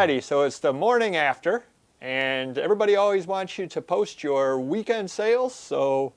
Alrighty, so it's the morning after, and everybody always wants you to post your weekend sales. So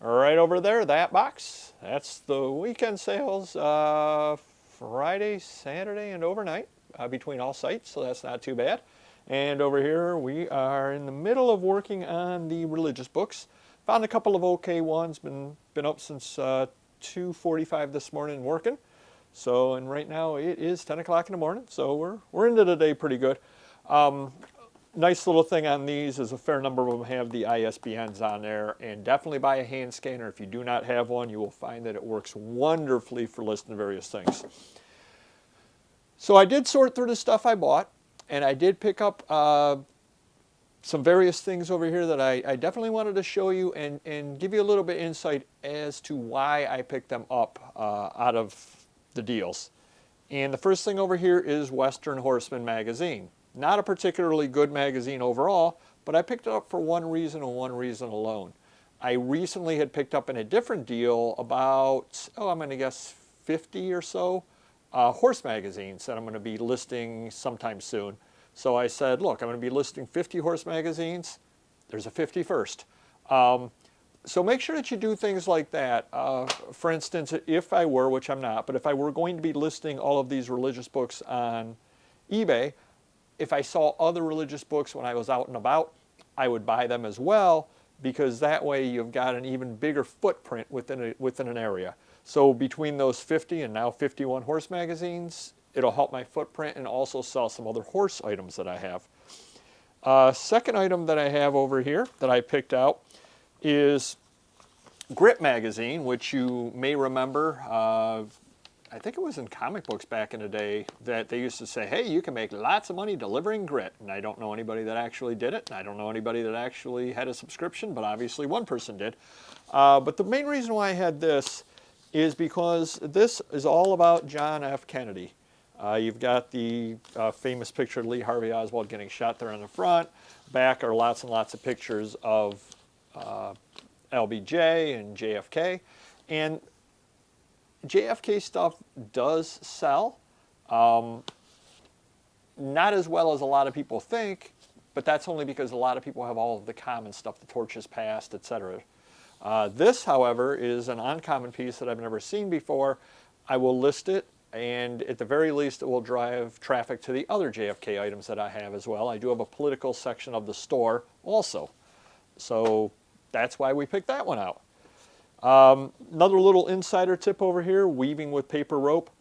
right over there, that box, that's the weekend sales, Friday, Saturday, and overnight between all sites, so that's not too bad. And over here, we are in the middle of working on the religious books. Found a couple of okay ones, been up since 2:45 this morning working. So, and right now it is 10 o'clock in the morning, so we're into the day pretty good. Nice little thing on these is a fair number of them have the ISBNs on there, and definitely buy a hand scanner. If you do not have one, you will find that it works wonderfully for listing various things. So I did sort through the stuff I bought, and I did pick up some various things over here that I definitely wanted to show you and give you a little bit of insight as to why I picked them up out of the deals. And the first thing over here is Western Horseman magazine. Not a particularly good magazine overall, but I picked it up for one reason and one reason alone. I recently had picked up in a different deal about, I'm going to guess 50 or so horse magazines that I'm going to be listing sometime soon. So I said, look, I'm going to be listing 50 horse magazines. There's a 51st. So make sure that you do things like that. For instance, if I were, which I'm not, but if I were going to be listing all of these religious books on eBay, if I saw other religious books when I was out and about, I would buy them as well, because that way you've got an even bigger footprint within an area. So between those 50 and now 51 horse magazines, it'll help my footprint and also sell some other horse items that I have. Second item that I have over here that I picked out is Grit magazine, which you may remember. I think it was in comic books back in the day that they used to say, hey, you can make lots of money delivering grit. And I don't know anybody that actually did it. And I don't know anybody that actually had a subscription, but obviously one person did. But the main reason why I had this is because this is all about John F. Kennedy. You've got the famous picture of Lee Harvey Oswald getting shot there on the front. Back are lots and lots of pictures of LBJ and JFK. And JFK stuff does sell. Not as well as a lot of people think, but that's only because a lot of people have all of the common stuff, the torches passed, etc. This, however, is an uncommon piece that I've never seen before. I will list it, and at the very least it will drive traffic to the other JFK items that I have as well. I do have a political section of the store also. So that's why we picked that one out. Another little insider tip over here, weaving with paper rope.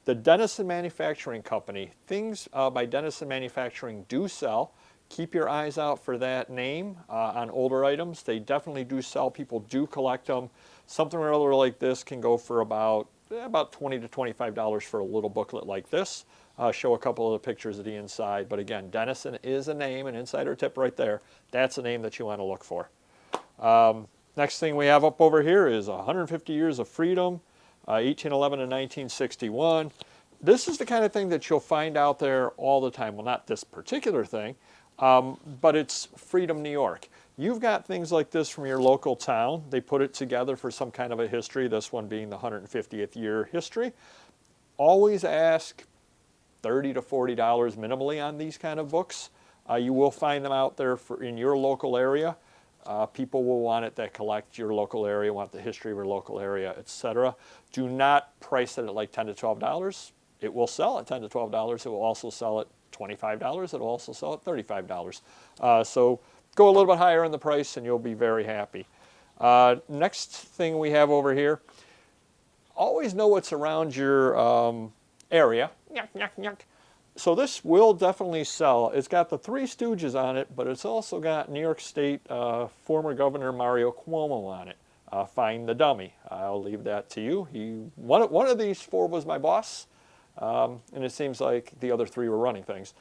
The Dennison Manufacturing Company, things by Dennison Manufacturing do sell. Keep your eyes out for that name on older items. They definitely do sell. People do collect them. Something or other like this can go for about $20 to $25 for a little booklet like this. Show a couple of the pictures of the inside. But again, Dennison is a name, an insider tip right there. That's a name that you want to look for. Next thing we have up over here is 150 Years of Freedom, 1811 to 1961. This is the kind of thing that you'll find out there all the time. Well, not this particular thing, but it's Freedom New York. You've got things like this from your local town. They put it together for some kind of a history, this one being the 150th year history. Always ask $30 to $40 minimally on these kind of books. You will find them out there in your local area. People will want it that collect your local area, want the history of your local area, etc. Do not price it at like $10 to $12. It will sell at $10 to $12. It will also sell at $25. It will also sell at $35. So go a little bit higher in the price and you'll be very happy. Next thing we have over here, always know what's around your area. Yuck, yuck, yuck. So this will definitely sell. It's got the Three Stooges on it, but it's also got New York State former Governor Mario Cuomo on it. Find the dummy. I'll leave that to you. One of these four was my boss, and it seems like the other three were running things.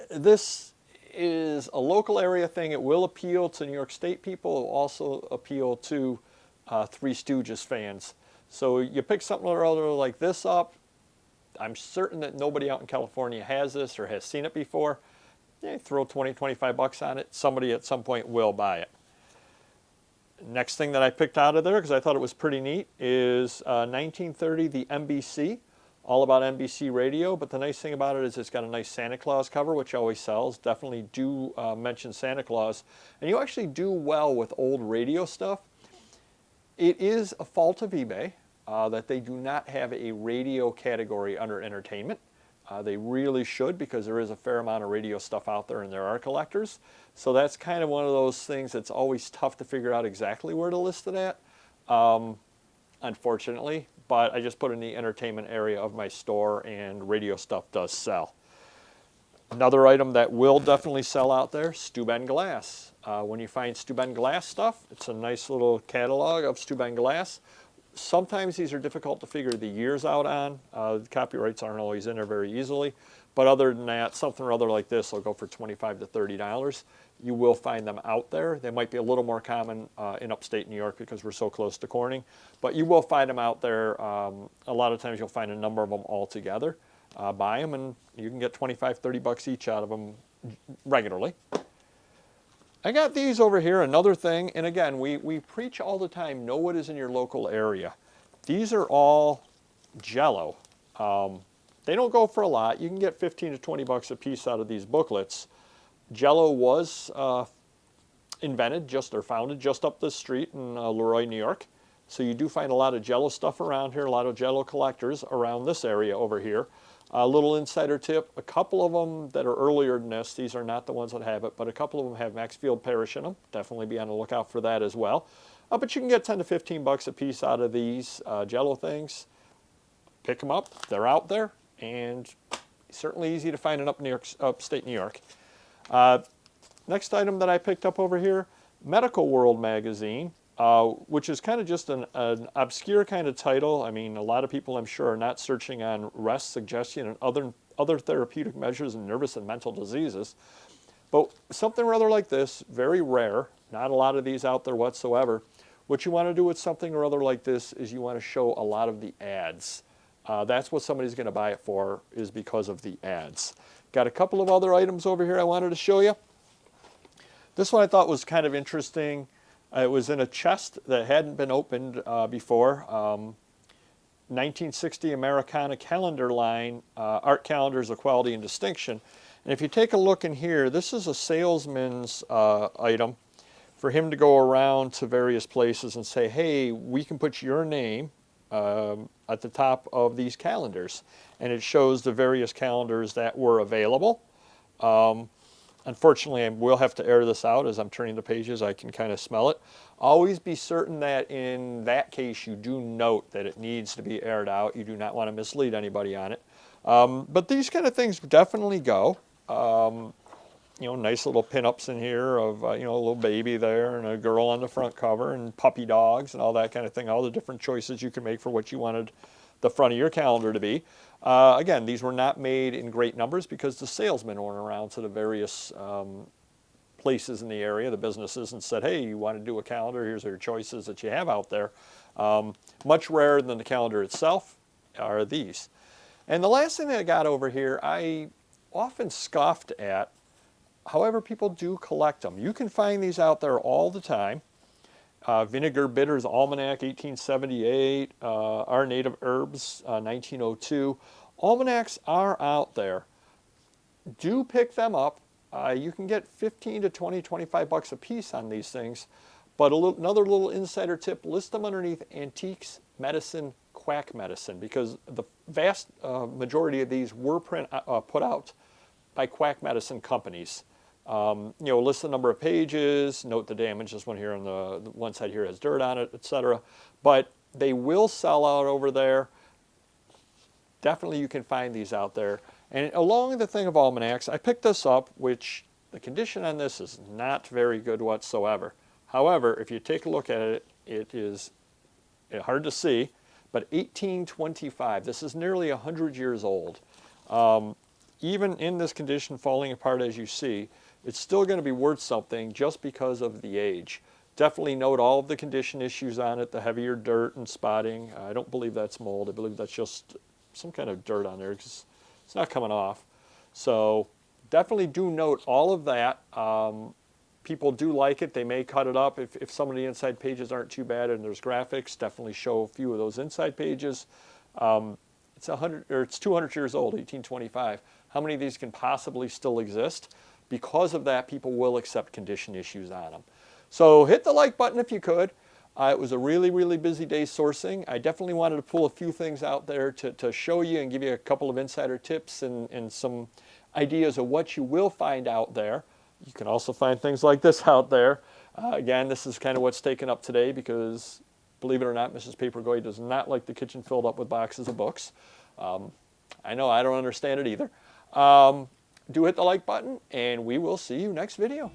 This is a local area thing. It will appeal to New York State people. It will also appeal to Three Stooges fans. So you pick something or other like this up. I'm certain that nobody out in California has this or has seen it before. Throw 20, 25 bucks on it. Somebody at some point will buy it. Next thing that I picked out of there, because I thought it was pretty neat, is 1930, the NBC. all about NBC radio, but the nice thing about it is it's got a nice Santa Claus cover, which always sells. Definitely do mention Santa Claus. And you actually do well with old radio stuff. It is a fault of eBay that they do not have a radio category under entertainment. They really should, because there is a fair amount of radio stuff out there and there are collectors. So that's kind of one of those things that's always tough to figure out exactly where to list it at, unfortunately. But I just put it in the entertainment area of my store, and radio stuff does sell. Another item that will definitely sell out there, Steuben glass. When you find Steuben glass stuff, it's a nice little catalog of Steuben glass. Sometimes these are difficult to figure the years out on. The copyrights aren't always in there very easily. But other than that, something or other like this will go for $25 to $30. You will find them out there. They might be a little more common in upstate New York because we're so close to Corning. But you will find them out there. A lot of times you'll find a number of them all together. Buy them and you can get 25, 30 bucks each out of them regularly. I got these over here, another thing, and again, we preach all the time, know what is in your local area. These are all Jell-O. They don't go for a lot. You can get 15 to 20 bucks a piece out of these booklets. Jell-O was invented or founded just up the street in Leroy, New York. So you do find a lot of Jell-O stuff around here, a lot of Jell-O collectors around this area over here. A little insider tip, a couple of them that are earlier than this, these are not the ones that have it, but a couple of them have Maxfield Parrish in them. Definitely be on the lookout for that as well. But you can get 10 to 15 bucks a piece out of these Jell-O things. Pick them up, they're out there, and certainly easy to find in upstate New York. Next item that I picked up over here, Medical World magazine, which is kind of just an obscure kind of title. I mean, a lot of people, I'm sure, are not searching on rest, suggestion, and other therapeutic measures in nervous and mental diseases. But something rather like this, very rare, not a lot of these out there whatsoever. What you want to do with something or other like this is you want to show a lot of the ads. That's what somebody's going to buy it for, is because of the ads. Got a couple of other items over here I wanted to show you. This one I thought was kind of interesting. It was in a chest that hadn't been opened before. 1960 Americana calendar line, art calendars of quality and distinction. And if you take a look in here, this is a salesman's item for him to go around to various places and say, hey, we can put your name at the top of these calendars. And it shows the various calendars that were available. Unfortunately, I will have to air this out as I'm turning the pages. I can kind of smell it. Always be certain that in that case you do note that it needs to be aired out. You do not want to mislead anybody on it. But these kind of things definitely go. You know, nice little pinups in here of, you know, a little baby there and a girl on the front cover and puppy dogs and all that kind of thing. All the different choices you can make for what you wanted the front of your calendar to be. Again, these were not made in great numbers because the salesmen went around to the various places in the area, the businesses, and said, hey, you want to do a calendar? Here's your choices that you have out there. Much rarer than the calendar itself are these. And the last thing that I got over here, I often scoffed at. However, people do collect them. You can find these out there all the time. Vinegar Bitters Almanac, 1878, Our Native Herbs, 1902. Almanacs are out there. Do pick them up. You can get 15 to 20, 25 bucks a piece on these things. But another little insider tip, list them underneath antiques, medicine, quack medicine, because the vast majority of these were put out by quack medicine companies. You know, list the number of pages, note the damage. This one here on the one side here has dirt on it, etc. But they will sell out over there. Definitely you can find these out there. And along the thing of almanacs, I picked this up, which the condition on this is not very good whatsoever. However, if you take a look at it, it is hard to see, but 1825. This is nearly 100 years old. Even in this condition, falling apart as you see, it's still going to be worth something just because of the age. Definitely note all of the condition issues on it, the heavier dirt and spotting. I don't believe that's mold. I believe that's just some kind of dirt on there because it's not coming off. So definitely do note all of that. People do like it. They may cut it up. If some of the inside pages aren't too bad and there's graphics, definitely show a few of those inside pages. It's it's 100 or it's 200 years old, 1825. How many of these can possibly still exist? Because of that, people will accept condition issues on them. So hit the like button if you could. It was a really, really busy day sourcing. I definitely wanted to pull a few things out there to show you and give you a couple of insider tips and some ideas of what you will find out there. You can also find things like this out there. Again, this is kind of what's taken up today because, believe it or not, Mrs. Papergoy does not like the kitchen filled up with boxes of books. I know I don't understand it either. Do hit the like button, and we will see you next video.